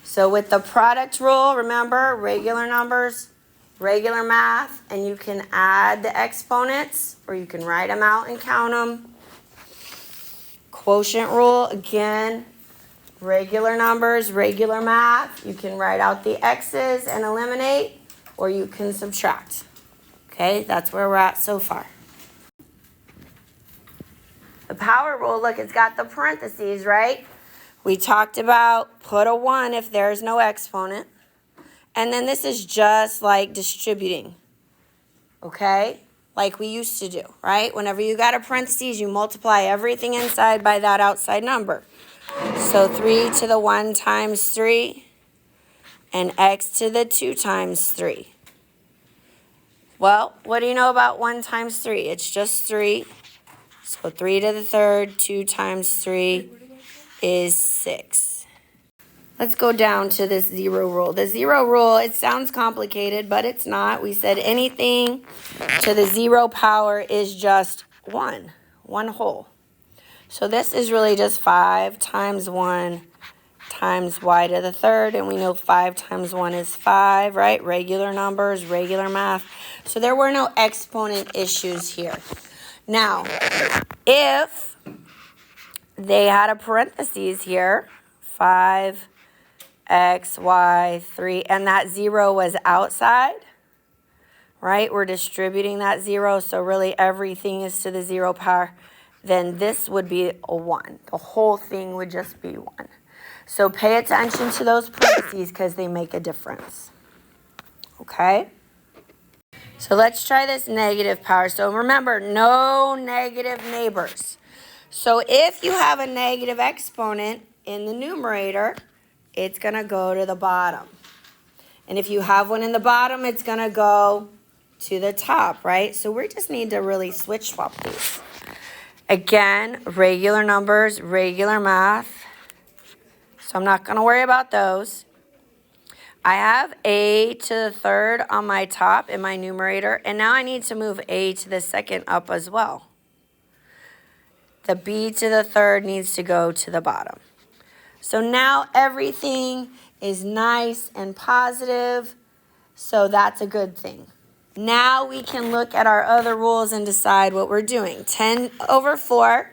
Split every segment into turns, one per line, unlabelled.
So with the product rule, remember, regular numbers, regular math, and you can add the exponents, or you can write them out and count them. Quotient rule, again, regular numbers, regular math. You can write out the x's and eliminate, or you can subtract. Okay, that's where we're at so far. The power rule, look, it's got the parentheses, right? We talked about put a 1 if there's no exponent. And then this is just like distributing, okay? Like we used to do, right? Whenever you got a parentheses, you multiply everything inside by that outside number. So 3 to the 1 times 3, and x to the 2 times 3. Well, what do you know about 1 times 3? It's just 3. So 3 to the 3rd, 2 times 3 is 6. Let's go down to this 0 rule. The 0 rule, it sounds complicated, but it's not. We said anything to the 0 power is just 1 whole. So this is really just 5 times 1 times y to the 3rd, and we know 5 times 1 is 5, right? Regular numbers, regular math. So there were no exponent issues here. Now, if they had a parentheses here, 5, x, y, 3, and that 0 was outside, right? We're distributing that 0, so really everything is to the 0 power. Then this would be a 1. The whole thing would just be 1. So pay attention to those parentheses because they make a difference. Okay? So let's try this negative power. So remember, no negative neighbors. So if you have a negative exponent in the numerator, it's going to go to the bottom. And if you have one in the bottom, it's going to go to the top, right? So we just need to really switch swap these. Again, regular numbers, regular math. So I'm not going to worry about those. I have a to the 3rd on my top in my numerator, and now I need to move a to the 2nd up as well. The b to the 3rd needs to go to the bottom. So now everything is nice and positive, so that's a good thing. Now we can look at our other rules and decide what we're doing. 10 over 4,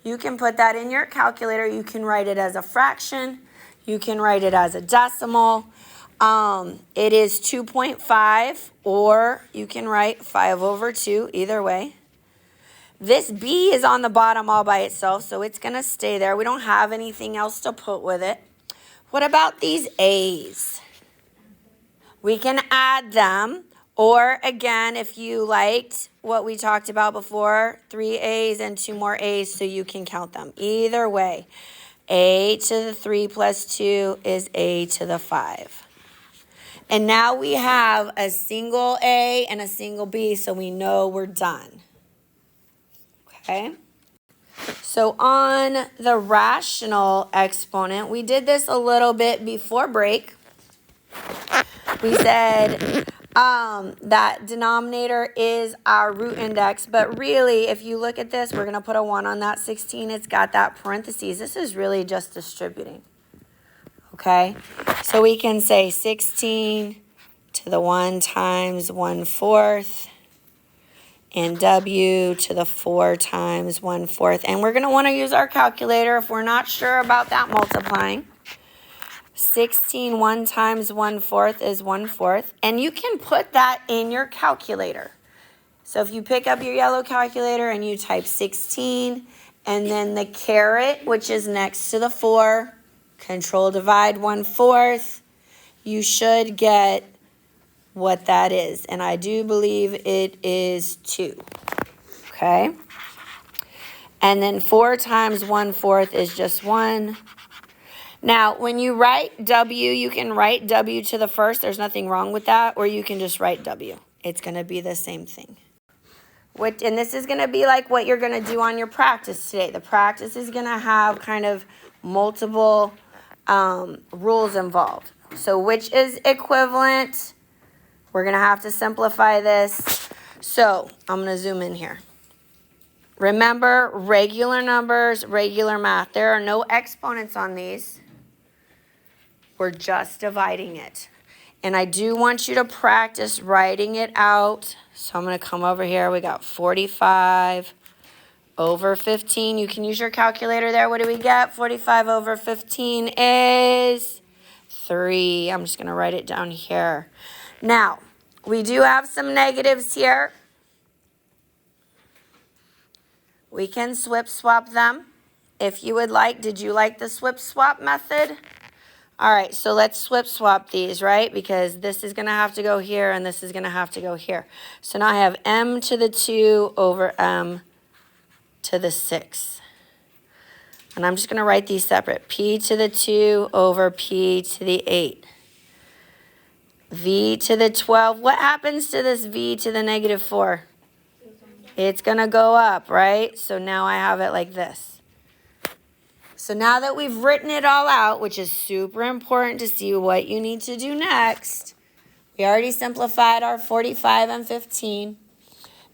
you can put that in your calculator. You can write it as a fraction. You can write it as a decimal. It is 2.5, or you can write 5 over 2, either way. This b is on the bottom all by itself, so it's going to stay there. We don't have anything else to put with it. What about these a's? We can add them, or again, if you liked what we talked about before, 3 a's and 2 more a's, so you can count them. Either way, a to the 3 plus 2 is a to the 5. And now we have a single A and a single B, so we know we're done. Okay? So on the rational exponent, we did this a little bit before break. We said that denominator is our root index, but really, if you look at this, we're going to put a 1 on that 16. It's got that parentheses. This is really just distributing. Okay, so we can say 16 to the 1 times 1/4 and w to the 4 times 1/4. And we're going to want to use our calculator if we're not sure about that multiplying. 16, 1 times 1/4 is 1/4. And you can put that in your calculator. So if you pick up your yellow calculator and you type 16 and then the caret, which is next to the 4, control divide 1/4, you should get what that is. And I do believe it is 2. Okay? And then 4 times 1/4 is just 1. Now, when you write W, you can write W to the 1st. There's nothing wrong with that. Or you can just write W. It's going to be the same thing. And this is going to be like what you're going to do on your practice today. The practice is going to have kind of multiple rules involved. So which is equivalent? We're going to have to simplify this. So I'm going to zoom in here. Remember, regular numbers, regular math. There are no exponents on these. We're just dividing it. And I do want you to practice writing it out. So I'm going to come over here. We got 45 over 15. You can use your calculator there. What do we get? 45 over 15 is 3. I'm just going to write it down here. Now, we do have some negatives here. We can swap them if you would like. Did you like the swap method? All right, so let's swap these, right? Because this is going to have to go here and this is going to have to go here. So now I have m to the 2 over m to the 6. And I'm just going to write these separate. P to the 2 over P to the 8. V to the 12. What happens to this V to the negative 4? It's going to go up, right? So now I have it like this. So now that we've written it all out, which is super important to see what you need to do next, we already simplified our 45 and 15.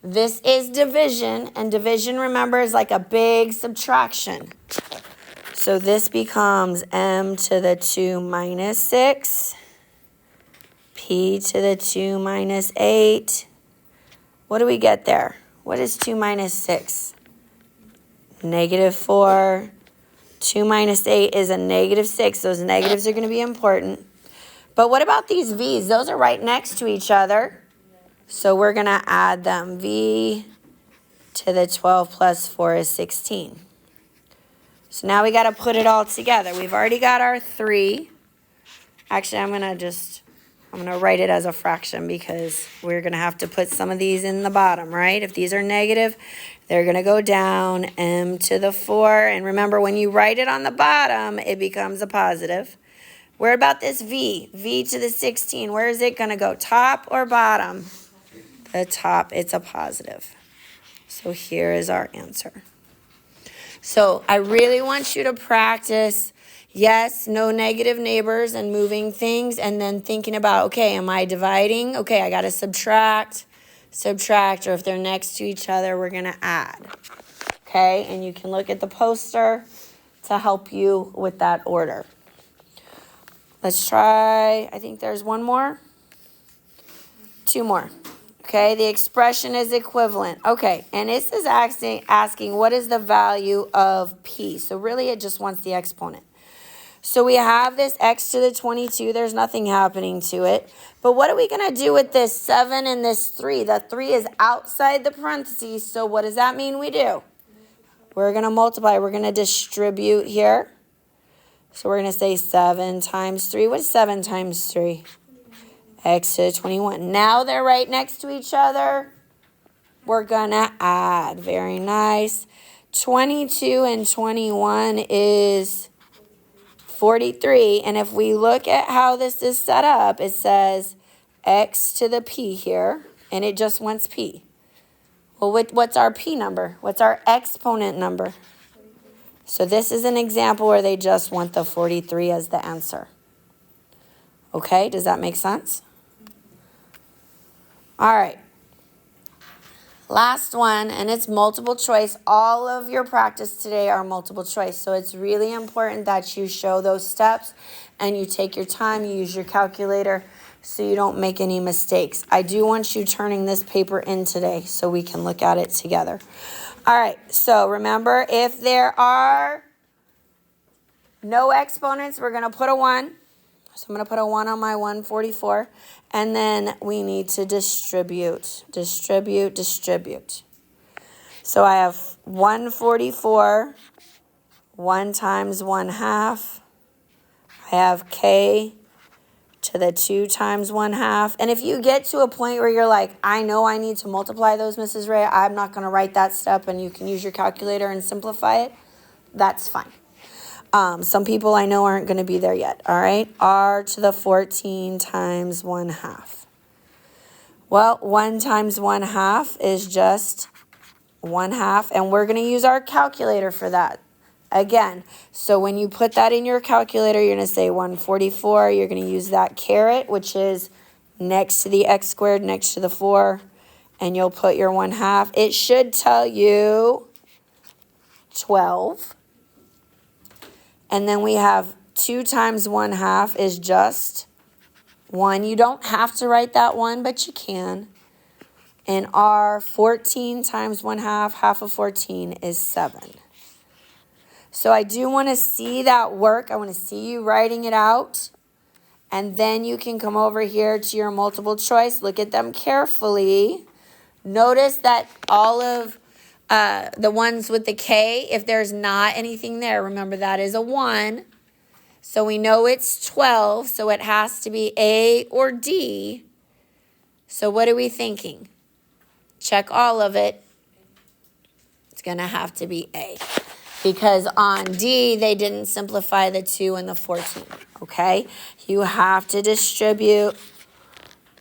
This is division, and division, remember, is like a big subtraction. So this becomes m to the 2 minus 6, p to the 2 minus 8. What do we get there? What is 2 minus 6? Negative 4. 2 minus 8 is a negative 6. Those negatives are going to be important. But what about these v's? Those are right next to each other. So we're going to add them. V to the 12 plus 4 is 16. So now we got to put it all together. We've already got our 3. Actually, I'm going to write it as a fraction because we're going to have to put some of these in the bottom, right? If these are negative, they're going to go down, m to the 4. And remember, when you write it on the bottom, it becomes a positive. Where about this v? V to the 16. Where is it going to go? Top or bottom? The top. It's a positive. So here is our answer. So I really want you to practice, yes, no negative neighbors and moving things, and then thinking about, okay, am I dividing? Okay, I got to subtract, or if they're next to each other, we're going to add. Okay, and you can look at the poster to help you with that order. Let's try, I think there's one more. 2 more. Okay, the expression is equivalent. Okay, and this is asking what is the value of p? So really it just wants the exponent. So we have this x to the 22. There's nothing happening to it. But what are we going to do with this 7 and this 3? The 3 is outside the parentheses. So what does that mean we do? We're going to multiply. We're going to distribute here. So we're going to say 7 times 3. What is 7 times 3? X to the 21. Now they're right next to each other. We're going to add. Very nice. 22 and 21 is 43. And if we look at how this is set up, it says x to the p here, and it just wants p. Well, what's our p number? What's our exponent number? So this is an example where they just want the 43 as the answer. Okay, does that make sense? All right. Last one, and it's multiple choice. All of your practice today are multiple choice, so it's really important that you show those steps and you take your time, you use your calculator so you don't make any mistakes. I do want you turning this paper in today so we can look at it together. All right, so remember, if there are no exponents, we're going to put a 1. So I'm going to put a 1 on my 144. And then we need to distribute. So I have 144, 1 times 1/2. I have k to the 2 times 1/2. And if you get to a point where you're like, I know I need to multiply those, Mrs. Ray, I'm not going to write that step, and you can use your calculator and simplify it, that's fine. Some people I know aren't going to be there yet, all right? R to the 14 times 1/2. Well, 1 times 1/2 is just 1/2, and we're going to use our calculator for that. Again, so when you put that in your calculator, you're going to say 144. You're going to use that caret, which is next to the x squared, next to the 4, and you'll put your 1/2. It should tell you 12. And then we have 2 times 1/2 is just 1. You don't have to write that 1, but you can. And our 14 times 1/2, half of 14 is 7. So I do want to see that work. I want to see you writing it out. And then you can come over here to your multiple choice. Look at them carefully. Notice that all of the ones with the K, if there's not anything there, remember that is a 1. So we know it's 12, so it has to be A or D. So what are we thinking? Check all of it. It's going to have to be A. Because on D, they didn't simplify the 2 and the 14, okay? You have to distribute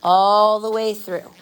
all the way through.